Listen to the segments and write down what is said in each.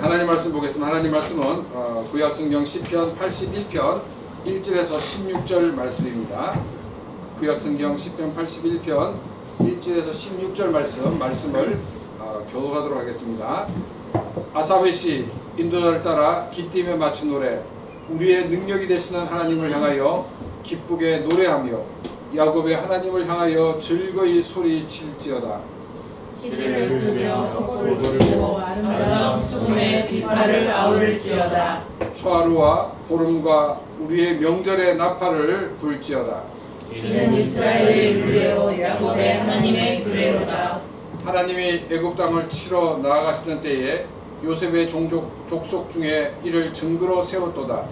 하나님 말씀 보겠습니다. 하나님 말씀은 구약성경 시편 81편 1절에서 16절 말씀입니다. 구약성경 시편 81편 1절에서 16절 말씀을 교독하도록 하겠습니다. 아사베 시 인도자를 따라 기쁨에 맞춘 노래. 우리의 능력이 되시는 하나님을 향하여 기쁘게 노래하며 야곱의 하나님을 향하여 즐거이 소리칠지어다. 시를 들으며 소고를 치고 아름다운 수금의 비파를 아우를지어다. 초하루와 보름과 우리의 명절의 나팔을 불지어다. 이는 이스라엘의 규례요 야곱의 하나님의 규례로다. 하나님이 애굽 땅을 치러 나아가시는 때에 요셉의 족속 중에 이를 증거로 세웠도다.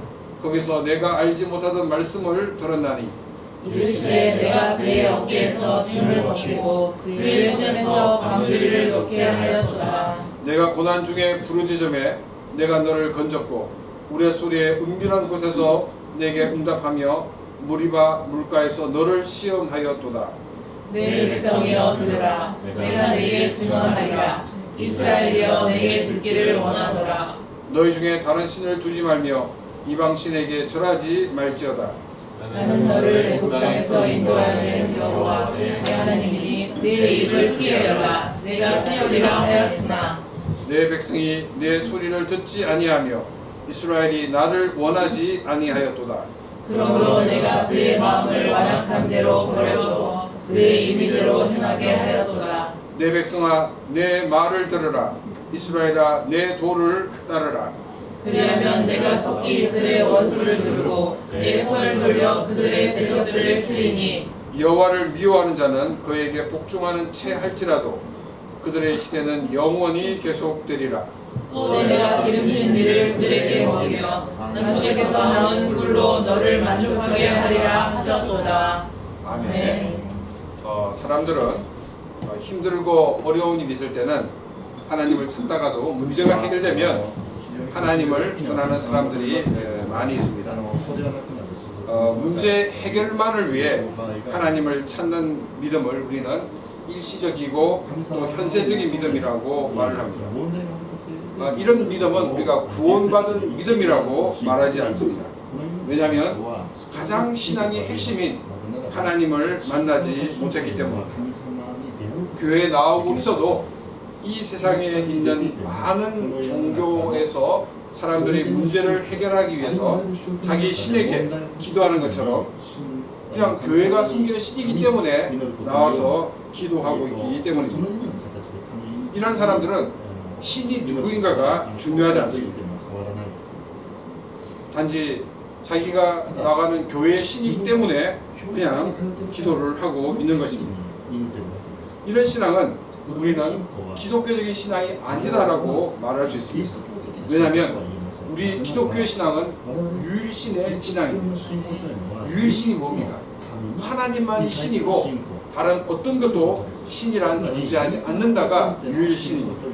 거기서 내가 알지 못하던 말씀을 들었나니 이르시되 내가 그의 어깨에서 짐을 벗기고 그의 손에서 방주리를 놓게 하였도다. 내가 고난 중에 부르짖음에 내가 너를 건졌고 우레 소리의 은밀한 곳에서 내게 응답하며 무리바 물가에서 너를 시험하였도다. 내 백성이여 들으라. 내가 내게 증언하리라. 이스라엘이여 내게 듣기를 원하노라. 너희 중에 다른 신을 두지 말며 이방 신에게 절하지 말지어다. 나는 너를 애굽 땅에서 인도하는 여호와 내 하나님이니 내 입을 크게 열라. 내가 채우리라 하였으나 내 백성이 내 소리를 듣지 아니하며 이스라엘이 나를 원하지 아니하였도다. 그러므로 내가 그의 마음을 완악한 대로 버려두고 그의 임의대로 행하게 하였도다. 내 백성아 내 말을 들으라. 이스라엘아 내 도를 따르라. 그리하면 내가 속히 그들의 원수를 들고 내 손을 돌려 그들의 대적들을 치리니 여호와를 미워하는 자는 그에게 복종하는 채 할지라도 그들의 시대는 영원히 계속되리라. 또 내가 기름진 밀을 그들에게 먹이며 남쪽에서 나오는 꿀로 너를 만족하게 하리라 하셨도다. 아멘. 사람들은 힘들고 어려운 일이 있을 때는 하나님을 찾다가도 문제가 해결되면 하나님을 떠나는 사람들이 많이 있습니다. 문제 해결만을 위해 하나님을 찾는 믿음을 우리는 일시적이고 또 현세적인 믿음이라고 말을 합니다. 이런 믿음은 우리가 구원받은 믿음이라고 말하지 않습니다. 왜냐하면 가장 신앙의 핵심인 하나님을 만나지 못했기 때문입니다. 교회에 나오고 있어도 이 세상에 있는 많은 종교에서 사람들이 문제를 해결하기 위해서 자기 신에게 기도하는 것처럼 그냥 교회가 섬기는 신이기 때문에 나와서 기도하고 있기 때문입니다. 이런 사람들은 신이 누구인가가 중요하지 않습니다. 단지 자기가 나가는 교회의 신이기 때문에 그냥 기도를 하고 있는 것입니다. 이런 신앙은 우리는 기독교적인 신앙이 아니다라고 말할 수 있습니다. 왜냐하면 우리 기독교의 신앙은 유일신의 신앙입니다. 유일신이 뭡니까? 하나님만이 신이고 다른 어떤 것도 신이란 존재하지 않는다가 유일신입니다.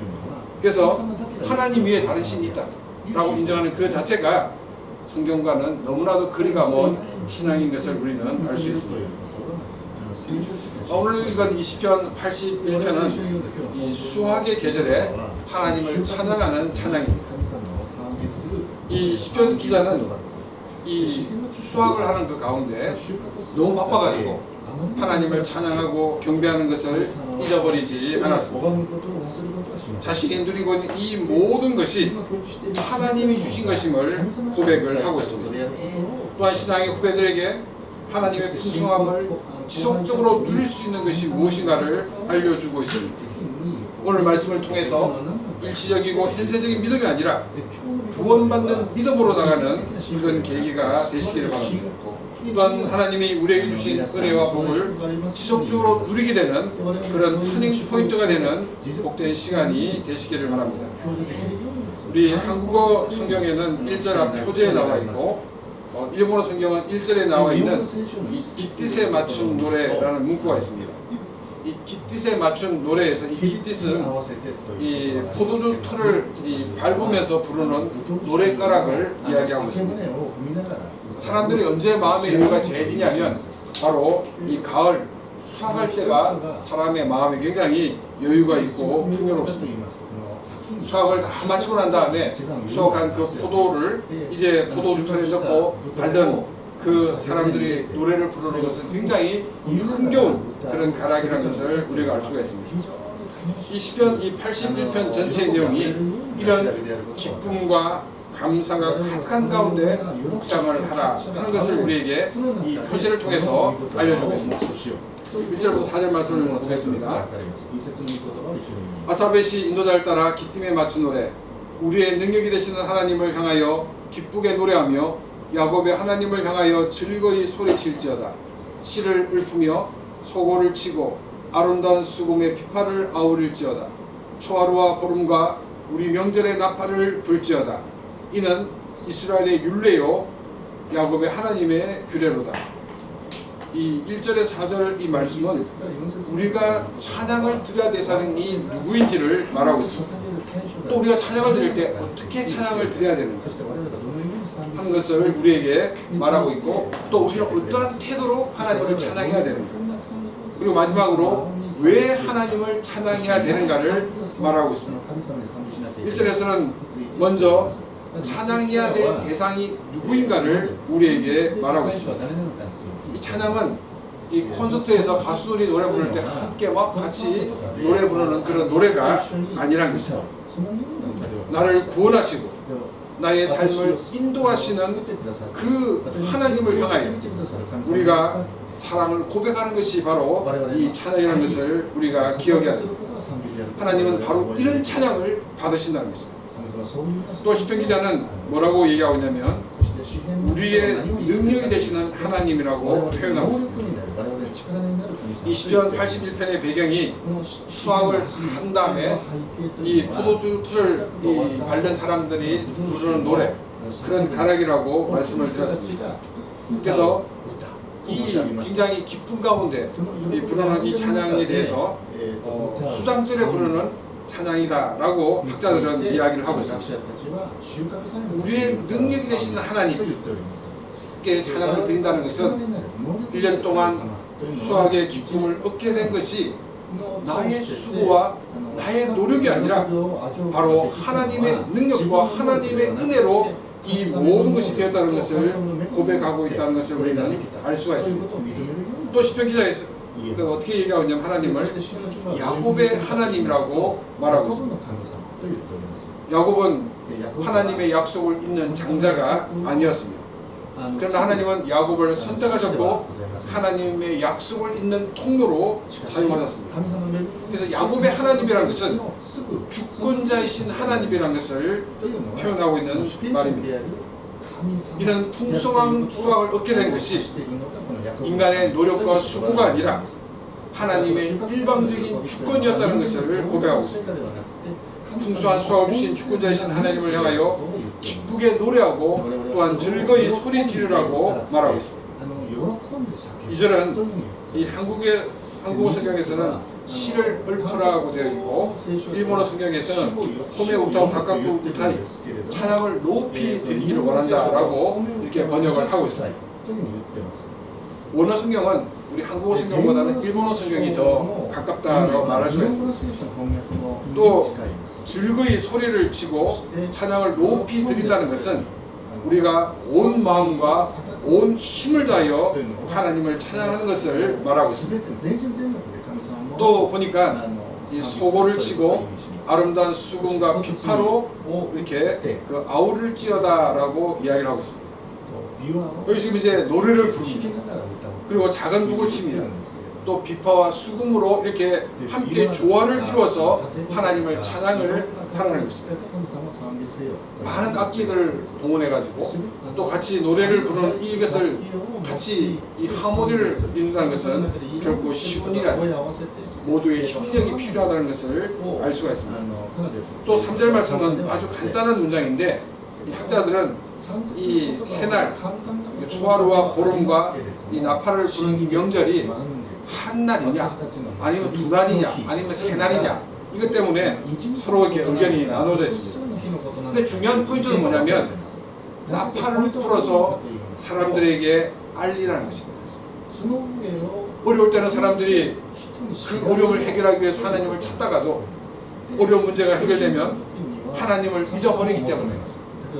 그래서 하나님 위에 다른 신이 있다 라고 인정하는 그 자체가 성경과는 너무나도 거리가 먼 신앙인 것을 우리는 알 수 있습니다. 오늘 읽은 이 시편 81편은 이 수학의 계절에 하나님을 찬양하는 찬양입니다. 이 시편 기자는 이 수학을 하는 그 가운데 너무 바빠가지고 하나님을 찬양하고 경배하는 것을 잊어버리지 않았습니다. 자신이 누리고 있는 이 모든 것이 하나님이 주신 것임을 고백을 하고 있습니다. 또한 신앙의 후배들에게 하나님의 풍성함을 지속적으로 누릴 수 있는 것이 무엇인가를 알려주고 있습니다. 오늘 말씀을 통해서 일시적이고 현세적인 믿음이 아니라 구원받는 믿음으로 나가는 이런 계기가 되시기를 바랍니다. 또한 하나님이 우리에게 주신 은혜와 복을 지속적으로 누리게 되는 그런 터닝 포인트가 되는 복된 시간이 되시기를 바랍니다. 우리 한국어 성경에는 1절 앞 표제에 나와 있고 일본어 성경은 1절에 나와 있는 이 깃딧에 맞춘 노래라는 문구가 있습니다. 이 깃딧에 맞춘 노래에서 이 깃딧은 이 포도주 틀을 밟으면서 부르는 노랫가락을 이야기하고 있습니다. 사람들이 언제 마음의 여유가 제일이냐면 바로 이 가을 수확할 때가 사람의 마음에 굉장히 여유가 있고 풍요롭습니다. 수확을 다 마치고 난 다음에 수확한 그 포도를 이제 포도주통에 넣고 밟는 그 사람들이 노래를 부르는 것은 굉장히 흥겨운 그런 가락이라는 것을 우리가 알 수가 있습니다. 이 시편 이 81편 전체의 내용이 이런 기쁨과 감사가 가득한 가운데 묵상을 하라 하는 것을 우리에게 이 표제를 통해서 알려주고 있습니다. 1절부터 4절 말씀을 보겠습니다. 아사벳이 인도자를 따라 기쁨에 맞춘 노래. 우리의 능력이 되시는 하나님을 향하여 기쁘게 노래하며 야곱의 하나님을 향하여 즐거이 소리칠지어다. 씨를 읊으며 소고를 치고 아름다운 수금의 비파를 아우릴지어다. 초하루와 보름과 우리 명절의 나팔을 불지어다. 이는 이스라엘의 율례요 야곱의 하나님의 규례로다. 이 1절에서 4절 이 말씀은 우리가 찬양을 드려야 되는 이 누구인지를 말하고 있습니다. 또 우리가 찬양을 드릴 때 어떻게 찬양을 드려야 되는가 하는 것을 우리에게 말하고 있고, 또 우리는 어떠한 태도로 하나님을 찬양해야 되는가, 그리고 마지막으로 왜 하나님을 찬양해야 되는가를 말하고 있습니다. 1절에서는 먼저 찬양해야 될 대상이 누구인가를 우리에게 말하고 있습니다. 이 찬양은 이 콘서트에서 가수들이 노래 부를 때 함께 막 같이 노래 부르는 그런 노래가 아니란 것입니다. 나를 구원하시고 나의 삶을 인도하시는 그 하나님을 향하여 우리가 사랑을 고백하는 것이 바로 이 찬양이라는 것을 우리가 기억해야 합니다. 하나님은 바로 이런 찬양을 받으신다는 것입니다. 또 시편 기자는 뭐라고 얘기하고 있냐면 우리의 능력이 되시는 하나님이라고 표현하고 있습니다. 이 시편 81편의 배경이 수확을 한 다음에 이 포도주 틀을 밟는 사람들이 부르는 노래, 그런 가락이라고 말씀을 드렸습니다. 그래서 이 굉장히 기쁜 가운데 부르는 이 찬양에 대해서 수장절에 부르는 찬양이다라고 학자들은 이야기를 하고 있습니다. 우리의 능력이 되시는 하나님께 찬양을 드린다는 것은 1년 동안 수학의 기쁨을 얻게 된 것이 나의 수고와 나의 노력이 아니라 바로 하나님의 능력과 하나님의 은혜로 이 모든 것이 되었다는 것을 고백하고 있다는 것을 우리는 알 수가 있습니다. 또 시편 기자에서 어떻게 얘기하고 있냐면 하나님을 야곱의 하나님이라고 말하고 있습니다. 야곱은 하나님의 약속을 잇는 장자가 아니었습니다. 그러나 하나님은 야곱을 선택하셨고 하나님의 약속을 잇는 통로로 사용하셨습니다. 그래서 야곱의 하나님이라는 것은 주권자이신 하나님이라는 것을 표현하고 있는 말입니다. 이는 풍성한 수확을 얻게 된 것이 인간의 노력과 수고가 아니라 하나님의 일방적인 주권이었다는 것을 고백하고 있습니다. 풍성한 수확을 주신 주권자이신 하나님을 향하여 기쁘게 노래하고 또한 즐거이 소리 지르라고 말하고 있습니다. 이절은 이 한국어 성경에서는 시를 읊으라고 되어 있고, 일본어 성경에서는 호메 우타오 다카쿠 우타이, 찬양을 높이 드리기를 원한다라고 이렇게 번역을 하고 있습니다. 원어 성경은 우리 한국어 성경보다는 일본어 성경이 더 가깝다고 말할 수가 있습니다. 또 즐거이 소리를 치고 찬양을 높이 드린다는 것은 우리가 온 마음과 온 힘을 다하여 하나님을 찬양하는 것을 말하고 있습니다. 또 보니까 이 소고를 치고 아름다운 수금과 비파로 이렇게 그 아우를 찌어다라고 이야기를 하고 있습니다. 여기 지금 이제 노래를 부릅니다. 그리고 작은 북을 칩니다. 또 비파와 수금으로 이렇게 함께 조화를 이루어서 하나님을 찬양을 하라는 것입니다. 많은 악기들을 동원해가지고 또 같이 노래를 부르는 이것을 같이 이 하모니를 이룬다는 것은 결코 쉬운 일이 아닙니다. 모두의 협력이 필요하다는 것을 알 수가 있습니다. 또 3절 말씀은 아주 간단한 문장인데 이 학자들은 이 새날 초하루와 보름과 이 나팔을 부는 이 명절이 한 날이냐 아니면 두 날이냐 아니면 세 날이냐 이것 때문에 서로 이렇게 의견이 나눠져 있습니다. 근데 중요한 포인트는 뭐냐면 나팔을 불어서 사람들에게 알리라는 것입니다. 어려울 때는 사람들이 그 어려움을 해결하기 위해서 하나님을 찾다가도 어려운 문제가 해결되면 하나님을 잊어버리기 때문에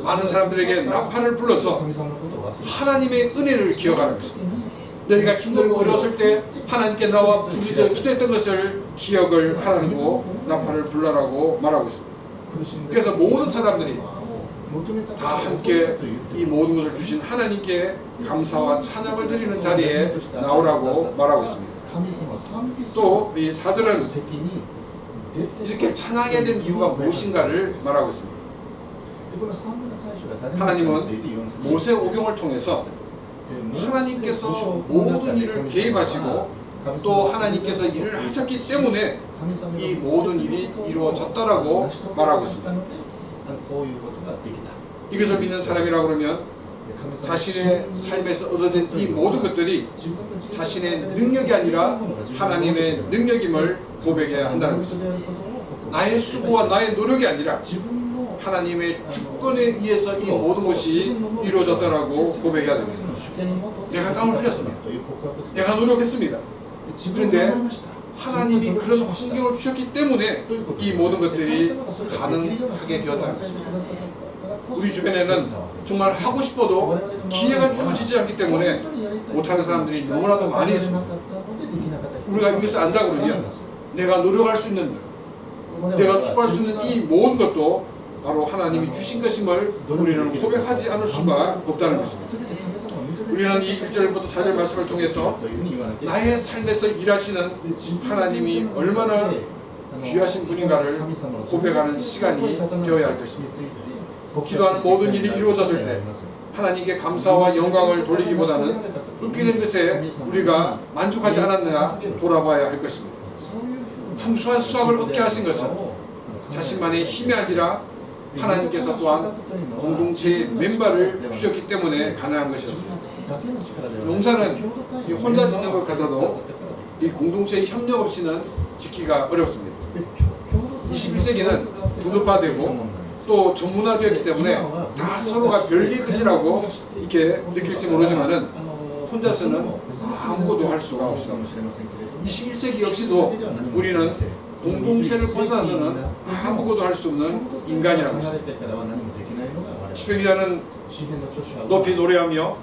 많은 사람들에게 나팔을 불러서 하나님의 은혜를 기억하는 것입니다. 너희가 힘들고 어려웠을 때 하나님께 나와 부르짖어 기도했던 것을 기억을 하라고 나팔을 불러라고 말하고 있습니다. 그래서 모든 사람들이 다 함께 이 모든 것을 주신 하나님께 감사와 찬양을 드리는 자리에 나오라고 말하고 있습니다. 또 이 4절은 이렇게 찬양해야 되는 이유가 무엇인가를 말하고 있습니다. 하나님은 모세 오경을 통해서 하나님께서 모든 일을 개입하시고 또 하나님께서 일을 하셨기 때문에 이 모든 일이 이루어졌다라고 말하고 있습니다. 이것을 믿는 사람이라고 그러면 자신의 삶에서 얻어진 이 모든 것들이 자신의 능력이 아니라 하나님의 능력임을 고백해야 한다는 것입니다. 나의 수고와 나의 노력이 아니라 하나님의 주권에 의해서 이 모든 것이 이루어졌다라고 고백해야 됩니다. 내가 땀을 흘렸습니다. 내가 노력했습니다. 그런데 하나님이 그런 환경을 주셨기 때문에 이 모든 것들이 가능하게 되었다는 것입니다. 우리 주변에는 정말 하고 싶어도 기회가 주어지지 않기 때문에 못하는 사람들이 너무나도 많이 있습니다. 우리가 이것을 안다 그러면 내가 노력할 수 있는 것, 내가 수고할 수 있는 이 모든 것도 바로 하나님이 주신 것임을 우리는 고백하지 않을 수가 없다는 것입니다. 우리는 이 1절부터 4절 말씀을 통해서 나의 삶에서 일하시는 하나님이 얼마나 귀하신 분인가를 고백하는 시간이 되어야 할 것입니다. 기도하는 모든 일이 이루어졌을 때 하나님께 감사와 영광을 돌리기보다는 얻게 된 것에 우리가 만족하지 않았느냐 돌아봐야 할 것입니다. 풍성한 수확을 얻게 하신 것은 자신만의 힘이 아니라 하나님께서 또한 공동체의 멤버를 주셨기 때문에 가능한 것이었습니다. 농사는 혼자 짓는 것 같아도 이 공동체의 협력 없이는 짓기가 어렵습니다. 21세기는 분업화되고 또 전문화되었기 때문에 다 서로가 별개의 것이라고 이렇게 느낄지 모르지만은 혼자서는 아무것도 할 수가 없습니다. 21세기 역시도 우리는 공동체를 벗어나서는 아무것도 할 수 없는 인간이라는 것입니다. 시편 기자는 높이 노래하며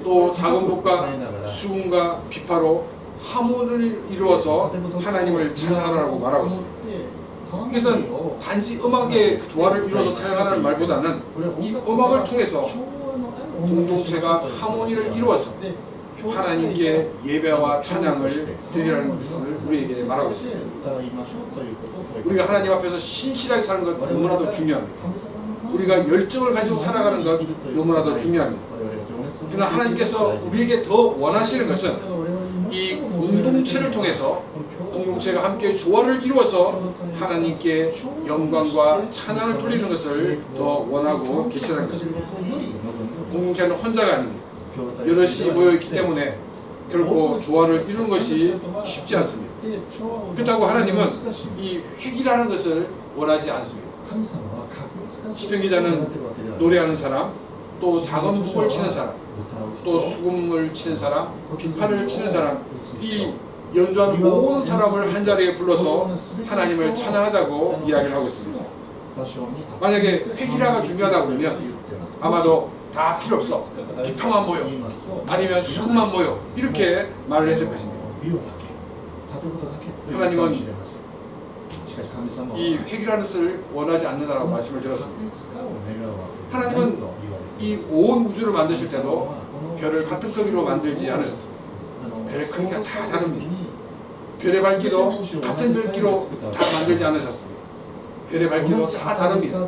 또 작은 북과 수금과 비파로 하모니를 이루어서 하나님을 찬양하라고 말하고 있습니다. 이것은 단지 음악의 조화를 이루어서 찬양하라는 말보다는 이 음악을 통해서 공동체가 하모니를 이루어서 하나님께 예배와 찬양을 드리라는 것을 우리에게 말하고 있습니다. 우리가 하나님 앞에서 신실하게 사는 것 너무나도 중요합니다. 우리가 열정을 가지고 살아가는 것 너무나도 중요합니다. 그러나 하나님께서 우리에게 더 원하시는 것은 이 공동체를 통해서 공동체가 함께 조화를 이루어서 하나님께 영광과 찬양을 돌리는 것을 더 원하고 계시다는 것입니다. 공동체는 혼자가 아닙니다. 여럿이 모여있기 때문에 결코 조화를 이루는 것이 쉽지 않습니다. 그렇다고 하나님은 이 회기라는 것을 원하지 않습니다. 시편 기자는 노래하는 사람, 또 작은 북을 치는 사람, 또 수금을 치는 사람, 비파를 치는 사람, 이 연주하는 모든 사람을 한자리에 불러서 하나님을 찬양하자고 이야기를 하고 있습니다. 만약에 회기라가 중요하다고 그러면 아마도 다 필요 없어, 비파만 모여 아니면 수금만 모여 이렇게 말을 했을 것입니다. 하나님은 이 회기라는 것을 원하지 않는다라고 말씀을 드렸습니다. 하나님은 이 온 우주를 만드실 때도 별을 같은 크기로 만들지 않으셨습니다. 별의 크기가 다 다릅니다. 별의 밝기도 같은 밝기로 다 만들지 않으셨습니다. 별의 밝기도 다 다릅니다.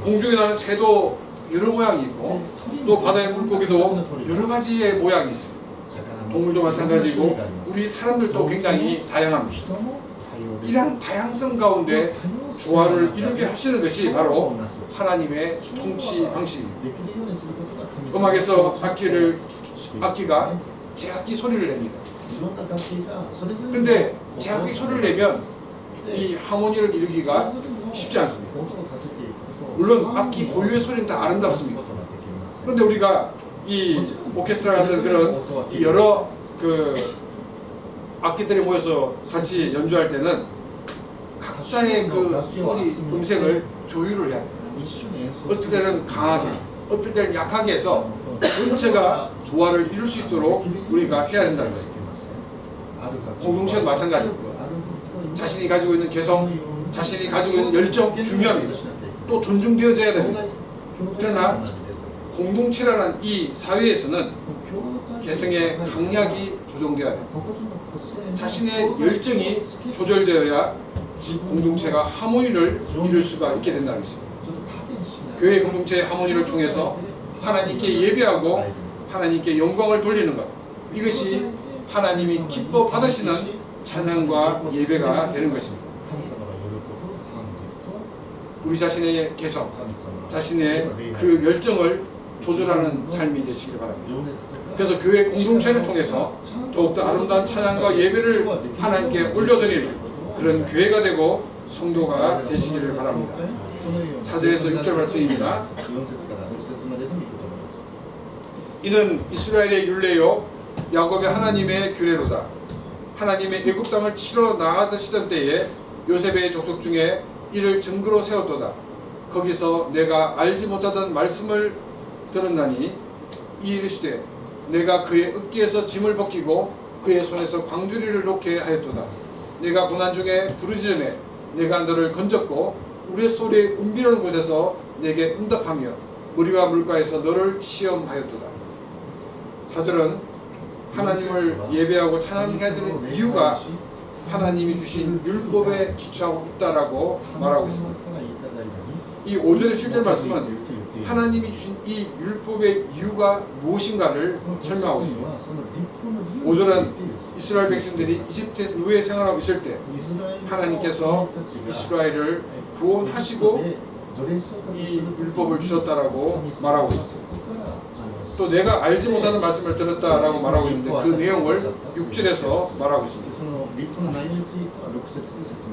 공중에 나는 새도 여러 모양이 있고 또 바다의 물고기도 여러 가지의 모양이 있습니다. 동물도 마찬가지고 우리 사람들도 굉장히 다양합니다. 이러한 다양성 가운데 조화를 이루게 하시는 것이 바로 하나님의 통치 방식입니다. 음악에서 악기가 제악기 소리를 냅니다. 그런데 제악기 소리를 내면 이 하모니를 이루기가 쉽지 않습니다. 물론 악기 고유의 소리는 다 아름답습니다. 그런데 우리가 이 오케스트라 같은 그런 이 여러 그 악기들이 모여서 같이 연주할 때는 각자의 그 소리 음색을 조율을 해야 돼요. 어떨 때는 강하게, 어떨 때는 약하게 해서 전체가 조화를 이룰 수 있도록 우리가 해야 된다는 거예요. 공동체도 마찬가지고요. 자신이 가지고 있는 개성, 자신이 가지고 있는 열정 중요합니다. 또 존중되어져야 됩니다. 그러나 공동체라는 이 사회에서는 개성의 강약이 조정되어야 됩니다. 자신의 열정이 조절되어야 공동체가 하모니를 이룰 수가 있게 된다는 것입니다. 교회 공동체의 하모니를 통해서 하나님께 예배하고 하나님께 영광을 돌리는 것, 이것이 하나님이 기뻐 받으시는 찬양과 예배가 되는 것입니다. 우리 자신의 개성, 자신의 그 열정을 조절하는 삶이 되시길 바랍니다. 그래서 교회 공동체를 통해서 더욱더 아름다운 찬양과 예배를 하나님께 올려드리는 그런 교회가 되고 성도가 되시기를 바랍니다. 4절에서 6절 말씀입니다. 이는 이스라엘의 율례요 야곱의 하나님의 규례로다. 하나님의 애굽 땅을 치러 나가시던 때에 요셉의 족속 중에 이를 증거로 세웠도다. 거기서 내가 알지 못하던 말씀을 들었나니 이르시되 내가 그의 어깨에서 짐을 벗기고 그의 손에서 광주리를 놓게 하였도다. 내가 고난 중에 부르짖음에 내가 너를 건졌고 우리의 소리에 은밀한 곳에서 내게 응답하며 무리와 물가에서 너를 시험하였도다. 4절은 하나님을 예배하고 찬양해야 되는 이유가 하나님이 주신 율법에 기초하고 있다라고 말하고 있습니다. 이 5절의 실제 말씀은 하나님이 주신 이 율법의 이유가 무엇인가를 설명하고 있습니다. 5절은 이스라엘 백성들이 이집트에서 노예 생활하고 있을 때 하나님께서 이스라엘을 구원하시고 이 율법을 주셨다라고 말하고 있습니다. 또 내가 알지 못하는 말씀을 들었다라고 말하고 있는데 그 내용을 6절에서 말하고 있습니다.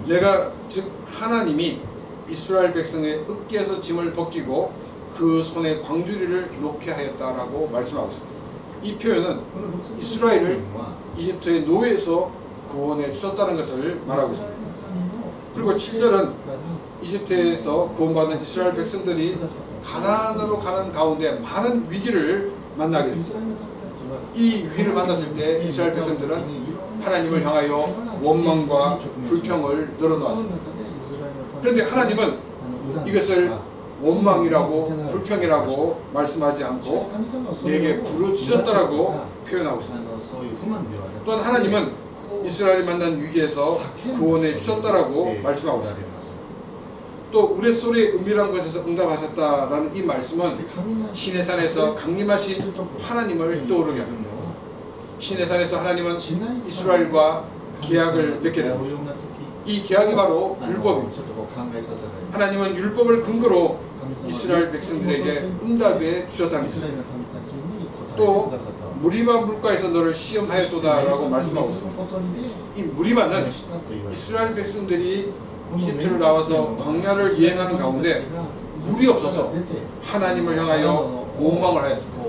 내가 즉 하나님이 이스라엘 백성의 어깨에서 짐을 벗기고 그 손에 광주리를 놓게 하였다라고 말씀하고 있습니다. 이 표현은 이스라엘을 이집트의 노예에서 구원해 주셨다는 것을 말하고 있습니다. 그리고 7절은 이집트에서 구원받은 이스라엘 백성들이 가나안으로 가는 가운데 많은 위기를 만나게 됐습니다. 이 위기를 만났을 때 이스라엘 백성들은 하나님을 향하여 원망과 불평을 늘어놓았습니다. 그런데 하나님은 이것을 원망이라고 불평이라고 말씀하지 않고 내게 부르짖었다라고 표현하고 있습니다. 또한 하나님은 이스라엘이 만난 위기에서 구원해 주셨다라고 말씀하고 있습니다. 또 우리 소리에 은밀한 곳에서 응답하셨다라는 이 말씀은 시내산에서 강림하신 하나님을 떠오르게 합니다. 시내산에서 하나님은 이스라엘과 계약을 맺게 됩니다. 이 계약이 바로 율법입니다. 하나님은 율법을 근거로 이스라엘 백성들에게 응답해 주셨다는 것입니다. 또 무리바 물가에서 너를 시험하였도다 라고 말씀하고 있습니다. 이 무리바는 이스라엘 백성들이 이집트를 나와서 광야를 여행하는 가운데 물이 없어서 하나님을 향하여 원망을 하였습니다.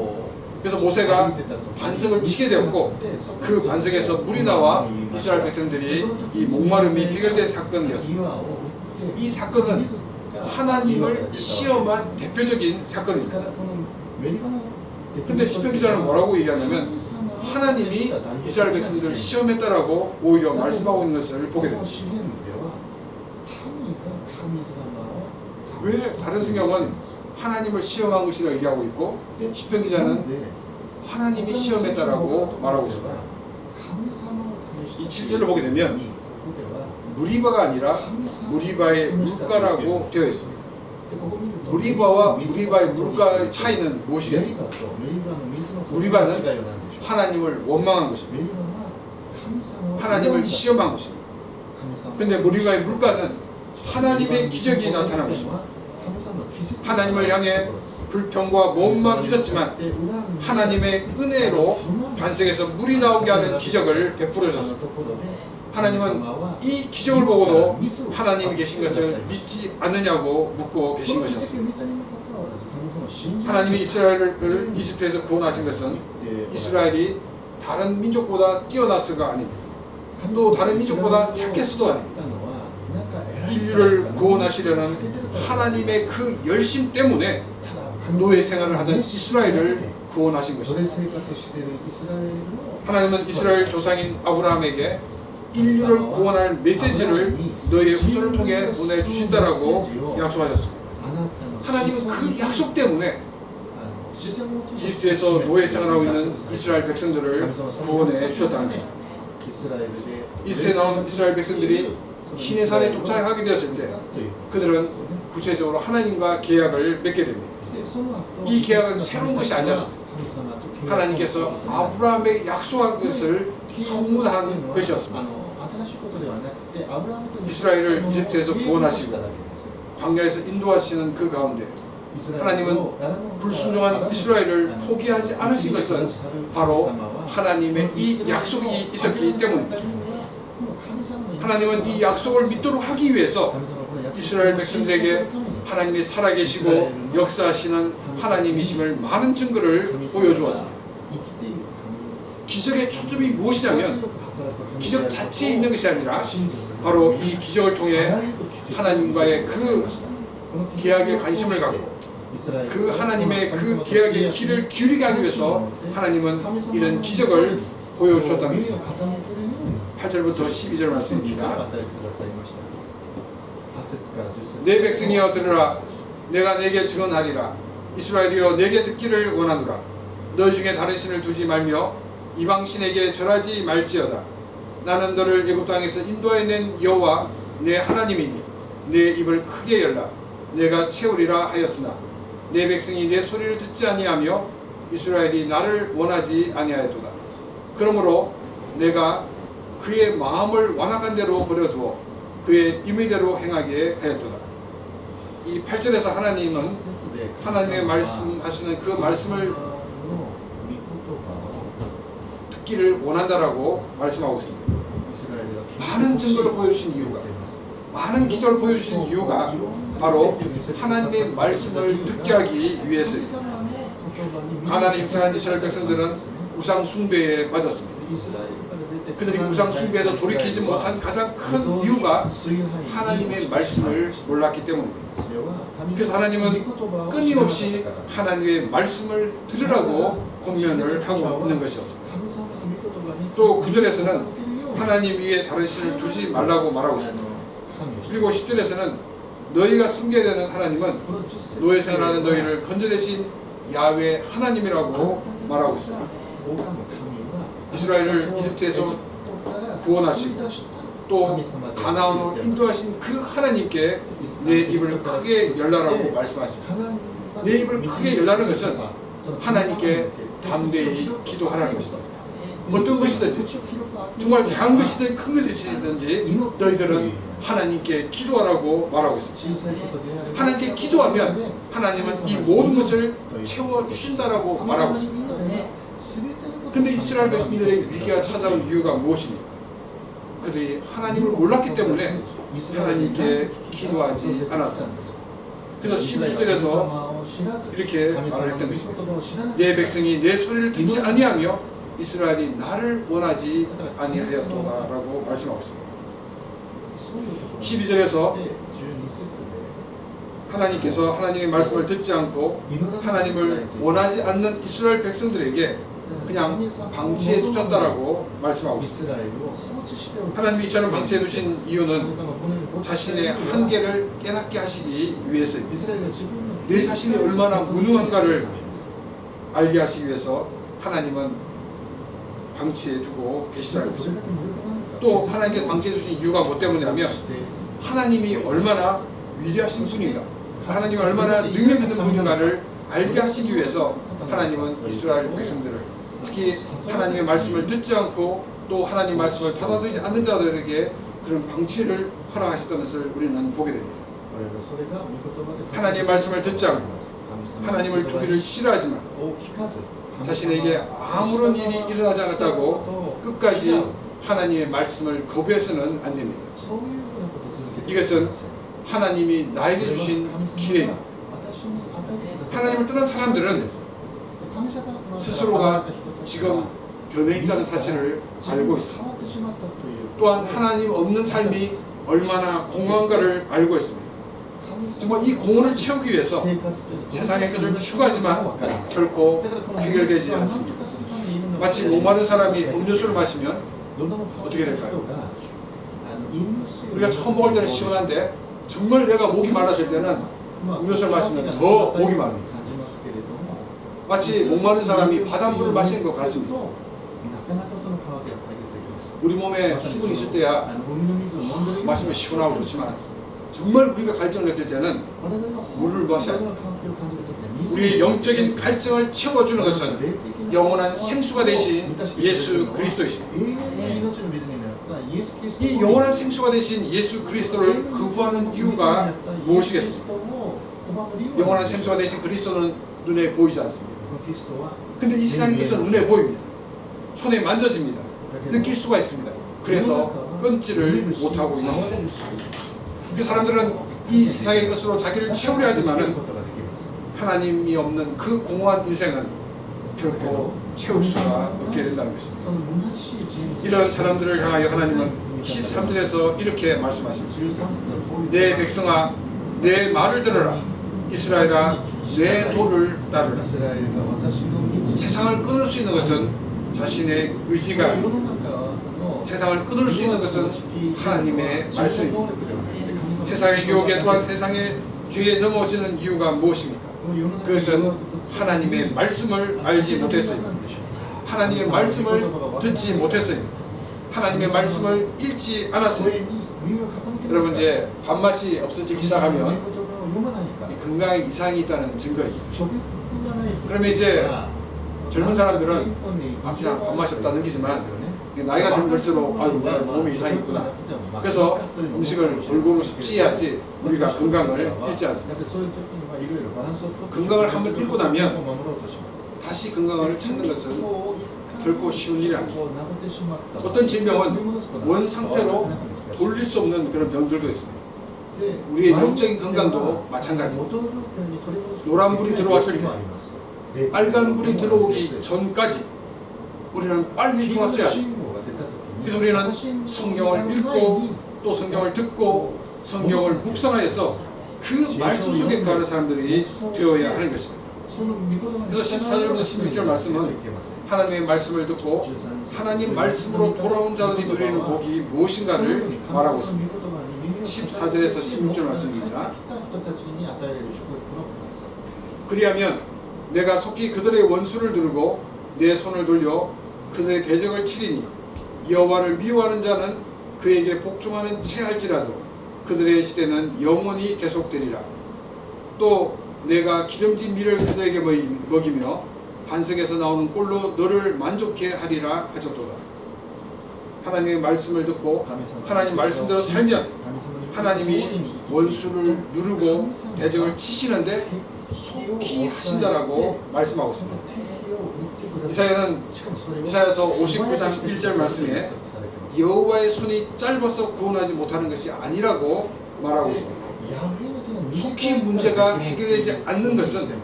그래서 모세가 반석을 치게 되었고 그 반석에서 물이 나와 이스라엘 백성들이 이 목마름이 해결된 사건이었습니다. 이 사건은 하나님을 시험한 대표적인 사건입니다. 그런데 시편 기자는 뭐라고 얘기하냐면 하나님이 이스라엘 백성들을 시험했다라고 오히려 말씀하고 있는 것을 보게 됩니다. 왜 다른 성경은 하나님을 시험한 것이라고 얘기하고 있고 시편 기자는 하나님이 시험했다라고 말하고 있습니다. 이 7절을 보게 되면 무리바가 아니라 무리바의 물가라고 되어 있습니다. 무리바와 무리바의 물가의 차이는 무엇이겠습니까? 무리바는 하나님을 원망한 것입니다. 하나님을 시험한 것입니다. 그런데 무리바의 물가는 하나님의 기적이 나타난 것입니다. 하나님을 향해 불평과 모험만 있었지만 하나님의 은혜로 반석에서 물이 나오게 하는 기적을 베풀어 줬습니다. 하나님은 이 기적을 보고도 하나님이 계신 것을 믿지 않느냐고 묻고 계신 것이었습니다. 하나님이 이스라엘을 이집트에서 구원하신 것은 이스라엘이 다른 민족보다 뛰어났어가 아닙니다. 또 다른 민족보다 착했어도 아닙니다. 인류를 구원하시려는 하나님의 그 열심 때문에 노예 생활을 하던 이스라엘을 구원하신 것입니다. 하나님은 이스라엘 조상인 아브라함에게 인류를 구원할 메시지를 너희의 후손을 통해 보내주신다라고 약속하셨습니다. 하나님은 그 약속 때문에 이집트에서 노예 생활하고 있는 이스라엘 백성들을 구원해 주셨다는 것입니다. 이집트에 나온 이스라엘 백성들이 시내산에 도착하게 되었을 때 그들은 구체적으로 하나님과 계약을 맺게 됩니다. 이 계약은 새로운 것이 아니었습니다. 하나님께서 아브라함에게 약속한 것을 성문한 것이었습니다. 이스라엘을 이집트에서 구원하시고 광야에서 인도하시는 그 가운데 하나님은 불순종한 이스라엘을 포기하지 않으신 것은 바로 하나님의 이 약속이 있었기 때문입니다. 하나님은 이 약속을 믿도록 하기 위해서 이스라엘 백성들에게 하나님이 살아계시고 역사하시는 하나님이심을 많은 증거를 보여주었습니다. 기적의 초점이 무엇이냐면 기적 자체에 있는 것이 아니라 바로 이 기적을 통해 하나님과의 그 계약에 관심을 갖고 그 하나님의 그 계약의 길을 기울이게 하기 위해서 하나님은 이런 기적을 보여주셨다는 것입니다. 8절부터 12절 말씀입니다. 내 백성이여 들으라. 내가 내게 증언하리라. 이스라엘이여 내게 듣기를 원하노라. 너희 중에 다른 신을 두지 말며 이방신에게 절하지 말지어다. 나는 너를 애굽 땅에서 인도해낸 여호와 내 하나님이니 내 입을 크게 열라. 내가 채우리라 하였으나 내 백성이 내 소리를 듣지 아니하며 이스라엘이 나를 원하지 아니하였도다. 그러므로 내가 그의 마음을 완악한 대로 버려두어 그의 임의대로 행하게 하였도다. 이 8절에서 하나님은 하나님의 말씀하시는 그 말씀을 듣기를 원한다라고 말씀하고 있습니다. 많은 증거를 보여주신 이유가, 많은 기도를 보여주신 이유가 바로 하나님의 말씀을 듣게 하기 위해서입니다. 가나안에 행성한 이스라엘 백성들은 우상 숭배에 맞았습니다. 그들이 우상 숭배에서 돌이키지 못한 가장 큰 이유가 하나님의 말씀을 몰랐기 때문입니다. 그래서 하나님은 끊임없이 하나님의 말씀을 들으라고 권면을 하고 있는 것이었습니다. 또 9절에서는 하나님 위에 다른 신을 두지 말라고 말하고 있습니다. 그리고 10절에서는 너희가 섬겨야 되는 하나님은 노예 생활하는 너희를 건져내신 야훼 하나님이라고 말하고 있습니다. 이스라엘을 이집트에서 구원하시고 또 가나안으로 인도하신 그 하나님께 내 입을 크게 열라라고 말씀하십니다. 내 입을 크게 열라는 것은 하나님께 담대히 기도하라는 것입니다. 어떤 것이든지 정말 작은 것이든 큰 것이든지 너희들은 하나님께 기도하라고 말하고 있습니다. 하나님께 기도하면 하나님은 이 모든 것을 채워주신다라고 말하고 있습니다. 그런데 이스라엘 백성들의 위기가 찾아온 이유가 무엇입니까? 그들이 하나님을 몰랐기 때문에 하나님께 기도하지 않았습니다. 그래서 11절에서 이렇게 말을 했던 것입니다. 내 백성이 내 소리를 듣지 아니하며 이스라엘이 나를 원하지 아니하였도다라고 말씀하고 있습니다. 12절에서 하나님께서 하나님의 말씀을 듣지 않고 하나님을 원하지 않는 이스라엘 백성들에게 그냥 방치해 두셨다라고 말씀하고 있습니다. 하나님이 이처럼 방치해 두신 이유는 자신의 한계를 깨닫게 하시기 위해서입니다. 내 자신이 얼마나 무능한가를 알게 하시기 위해서 하나님은 방치해 두고 계시다는 것입니다. 또 하나님께서 방치해 두신 이유가 뭐 때문이냐면 하나님이 얼마나 위대하신 분인가, 하나님이 얼마나 능력 있는 분인가를 알게 하시기 위해서 하나님은 이스라엘 백성들을, 특히 하나님의 말씀을 듣지 않고 또 하나님 말씀을 받아들이지 않는 자들에게 그런 방치를 허락하셨던 것을 우리는 보게 됩니다. 하나님의 말씀을 듣지 않고 하나님을 두기를 싫어하지만 자신에게 아무런 일이 일어나지 않았다고 끝까지 하나님의 말씀을 거부해서는 안 됩니다. 이것은 하나님이 나에게 주신 기회입니다. 하나님을 떠난 사람들은 스스로가 지금 변해 있다는 사실을 알고 있습니다. 또한 하나님 없는 삶이 얼마나 공허한가를 알고 있습니다. 정말 이 공허를 채우기 위해서 세상의 것을 추구하지만 결코 해결되지 않습니다. 마치 목마른 사람이 음료수를 마시면 어떻게 될까요? 우리가 처음 먹을 때는 시원한데 정말 내가 목이 말랐을 때는 음료수를 마시면 더 목이 마릅니다. 마치 목마른 사람이 바닷물을 마시는 것 같습니다. 우리 몸에 수분이 있을 때야 마시면 시원하고 좋지만 정말 우리가 갈증을 느낄 때는 물을 마셔야 합니다. 우리의 영적인 갈증을 채워주는 것은 영원한 생수가 되신 예수 그리스도이십니다. 이 영원한 생수가 되신 예수 그리스도를 거부하는 이유가 무엇이겠습니까? 영원한 생수가 되신 그리스도는 눈에 보이지 않습니다. 근데 이 세상의 것은 눈에 보입니다. 손에 만져집니다. 느낄 수가 있습니다. 그래서 끊지를 못하고 있는 것입니다. 그 사람들은 이 세상의 것으로 자기를 채우려 하지만은 하나님이 없는 그 공허한 인생은 결코 채울 수가 없게 된다는 것입니다. 이런 사람들을 향하여 하나님은 13절에서 이렇게 말씀하십니다. 내 백성아 내 말을 들어라. 이스라엘아 내 도를 따르라. 세상을 끊을 수 있는 것은 자신의 의지가 아닙니다. 세상을 끊을 수 있는 것은 하나님의 말씀입니다. 세상의 유혹에 또한 세상의 죄에 넘어지는 이유가 무엇입니까? 그것은 하나님의 말씀을 알지 못했습니다. 하나님의 말씀을 듣지 못했습니다. 하나님의 말씀을 읽지 않았습니다. 여러분 이제 밥맛이 없어지기 시작하면 건강에 이상이 있다는 증거입니다. 그러면 이제 젊은 사람들은 그냥 밥맛이 없다 느끼지만 나이가 들수록 아유 몸에 이상이 있구나. 그래서 음식을 골고루 섭취해야지 우리가 건강을 잃지 않습니다. 건강을 한번 잃고 나면 다시 건강을 찾는 것은 결코 쉬운 일이 아닙니다. 어떤 질병은 원 상태로 돌릴 수 없는 그런 병들도 있습니다. 우리의 영적인 건강도 마찬가지입니다. 노란불이 들어왔을 때 빨간불이 들어오기 전까지 우리는 빨리 들어왔어야 합니다. 그래서 우리는 성경을 읽고 또 성경을 듣고 성경을 묵상하여서 그 말씀 속에 거하는 사람들이 되어야 하는 것입니다. 그래서 14절부터 16절 말씀은 하나님의 말씀을 듣고 하나님 말씀으로 돌아온 자들이 누리는 복이 무엇인가를 말하고 있습니다. 14절에서 16절 말씀입니다. 그리하면 내가 속히 그들의 원수를 누르고 내 손을 돌려 그들의 대적을 치리니 여호와를 미워하는 자는 그에게 복종하는 채 할지라도 그들의 시대는 영원히 계속되리라. 또 내가 기름진 밀을 그들에게 먹이며 반석에서 나오는 꿀로 너를 만족해 하리라 하셨도다. 하나님의 말씀을 듣고 하나님 말씀대로 살면 하나님이 원수를 누르고 대적을 치시는데 속히 하신다라고 말씀하고 있습니다. 이사야서 59장 1절 말씀에 여호와의 손이 짧아서 구원하지 못하는 것이 아니라고 말하고 있습니다. 속히 문제가 해결되지 않는 것은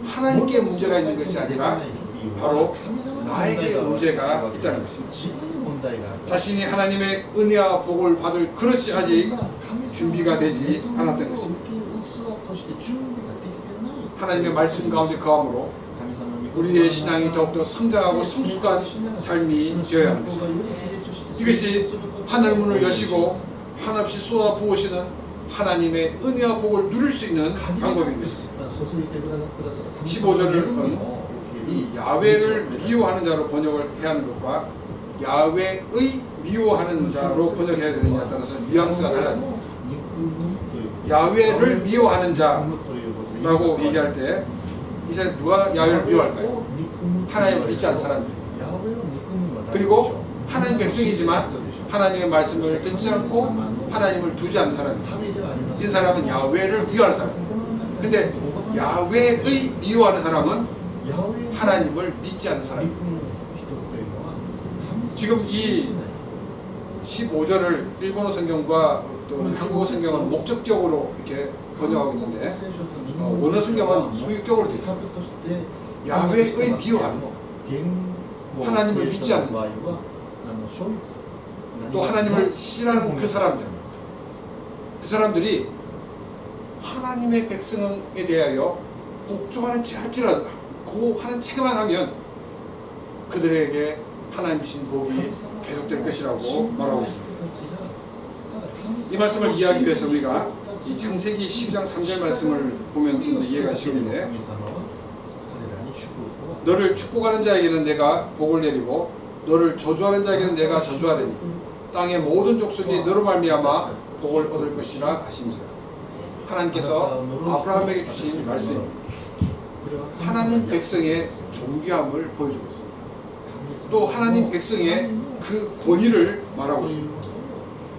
하나님께 문제가 있는 것이 아니라 바로 나에게 문제가 있다는 것입니다. 자신이 하나님의 은혜와 복을 받을 그릇이 아직 준비가 되지 않았던 것입니다. 하나님의 말씀 가운데 거함으로 우리의 신앙이 더욱더 성장하고 성숙한 삶이 되어야 하는 것입니다. 이것이 하늘문을 여시고 한없이 쏟아 부으시는 하나님의 은혜와 복을 누릴 수 있는 방법인 것입니다. 15절은 이 야훼를 미워하는 자로 번역을 해야 하는 것과 야훼의 미워하는 자로 번역해야 되느냐에 따라서 뉘앙스가 달라집니다. 야훼를 미워하는 자라고 얘기할 때 이제 누가 야훼를 미워할까요? 하나님을 믿지 않는 사람들입니다. 그리고 하나님 백성이지만 하나님의 말씀을 듣지 않고 하나님을 두지 않는 사람입니다. 이 사람은 야훼를 미워하는 사람입니다. 근데 야훼의 미워하는 사람은 하나님을 믿지 않는 사람입니다. 지금 이 15절을 일본어 성경과 또 한국어 성경은 목적격으로 이렇게 번역하고 있는데 원어 성경은 소유격으로 되어 있습니다. 야훼의 미워하는 것, 하나님을 믿지 않는 것, 또 하나님을 싫어하는 그 사람들, 그 사람들이 하나님의 백성에 대하여 복종하는 지 할지라도 그 하는 체계만 하면 그들에게 하나님 주신 복이 계속될 것이라고 말하고 있습니다. 이 말씀을 이해하기 위해서 우리가 이 창세기 12장 3절 말씀을 보면 좀 더 이해가 쉬운데, 너를 축복하는 자에게는 내가 복을 내리고 너를 저주하는 자에게는 내가 저주하리니 땅의 모든 족속이 너로 말미암아 복을 얻을 것이라 하신지라. 하나님께서 아브라함에게 주신 말씀입니다. 하나님 백성의 존귀함을 보여주고 있습니다. 또 하나님 백성의 그 권위를 말하고 있습니다.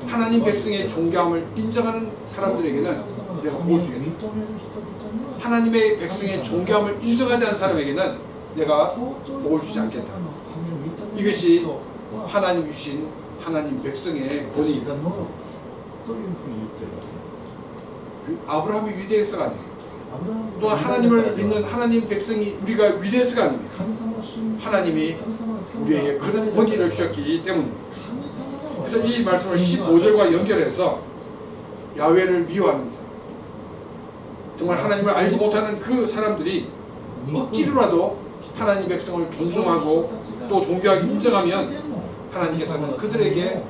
하나님 백성의 존귀함을 인정하는 사람들에게는 내가 복을 주겠다. 하나님의 백성의 존귀함을 인정하지 않는 사람에게는 내가 복을 주지 않겠다. 이것이 하나님 주신 하나님 백성의 권위입니다. 아브라함이 위대해서가 아닙니다. 또한 하나님을 믿는 하나님 백성이 우리가 위대해서가 아닙니다. 하나님이 우리에게 그런 권위를 주셨기 때문입니다. 그래서 이 말씀을 15절과 연결해서 야훼를 미워하는 사람, 정말 하나님을 알지 못하는 그 사람들이 억지로라도 하나님 백성을 존중하고 또 존귀하게 인정하면 하나님께서는 그들에게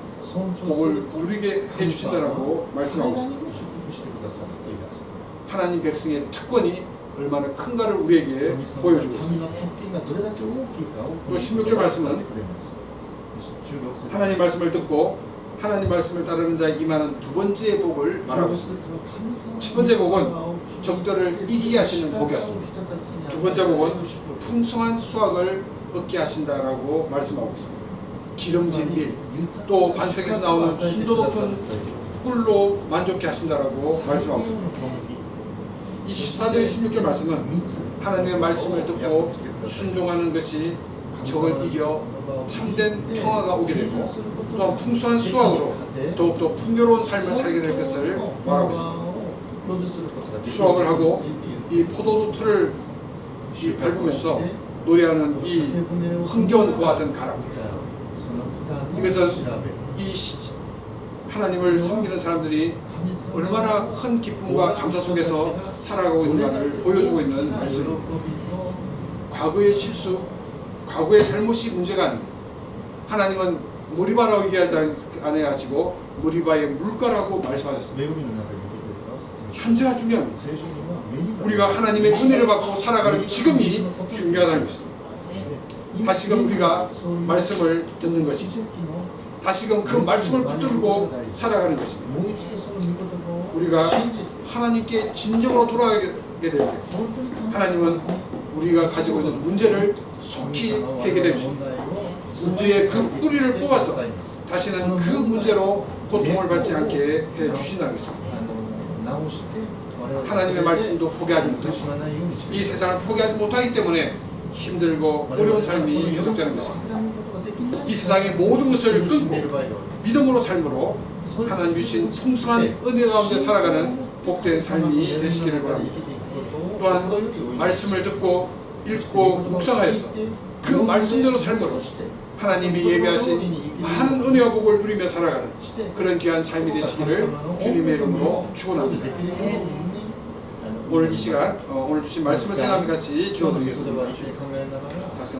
복을 누리게 해주신다라고 말씀하고 있습니다. 하나님 백성의 특권이 얼마나 큰가를 우리에게 보여주고 있습니다. 또 16절 말씀은 하나님 말씀을 듣고 하나님 말씀을 따르는 자에 임하는 두 번째 복을 말하고 있습니다. 첫 번째 복은 적들을 이기게 하시는 복이었습니다. 두 번째 복은 풍성한 수확을 얻게 하신다라고 말씀하고 있습니다. 기름진 밀, 또 반석에서 나오는 순도 높은 꿀로 만족케 하신다라고 말씀하고 있습니다. 이 14절 16절 말씀은 하나님의 말씀을 듣고 순종하는 것이 적을 이겨 참된 평화가 오게 되고 또 풍성한 수확으로 더욱더 풍요로운 삶을 살게 될 것을 말하고 있습니다. 수확을 하고 이 포도주 틀을 밟으면서 노래하는 이 흥겨운 그와 같은 가람, 이것은 이 하나님을 섬기는 사람들이 얼마나 큰 기쁨과 감사 속에서 살아가고 있는가를 보여주고 있는 말씀입니다. 과거의 실수, 과거의 잘못이 문제가 아닙니다. 하나님은 무리바라고 얘기하지 않으시고 무리바의 물가라고 말씀하셨습니다. 현재가 중요합니다. 우리가 하나님의 은혜를 받고 살아가는 지금이 중요하다는 것입니다. 다시금 우리가 말씀을 듣는 것입니다. 다시금 그 말씀을 붙들고 살아가는 것입니다. 우리가 하나님께 진정으로 돌아가게 될 때 하나님은 우리가 가지고 있는 문제를 속히 해결해 주십니다. 문제의 그 뿌리를 뽑아서 다시는 그 문제로 고통을 받지 않게 해 주신다는 것입니다. 하나님의 말씀도 포기하지 못하고 이 세상을 포기하지 못하기 때문에 힘들고 어려운 삶이 계속되는 것입니다. 이 세상의 모든 것을 끊고 믿음으로 삶으로 하나님 주신 풍성한 은혜 가운데 살아가는 복된 삶이 되시기를 바랍니다. 또한 말씀을 듣고 읽고 묵상하여서 그 말씀대로 삶으로 하나님이 예비하신 많은 은혜와 복을 누리며 살아가는 그런 귀한 삶이 되시기를 주님의 이름으로 축원합니다. 오늘 이 시간 오늘 주신 말씀을 생각하며 같이 기도드리겠습니다.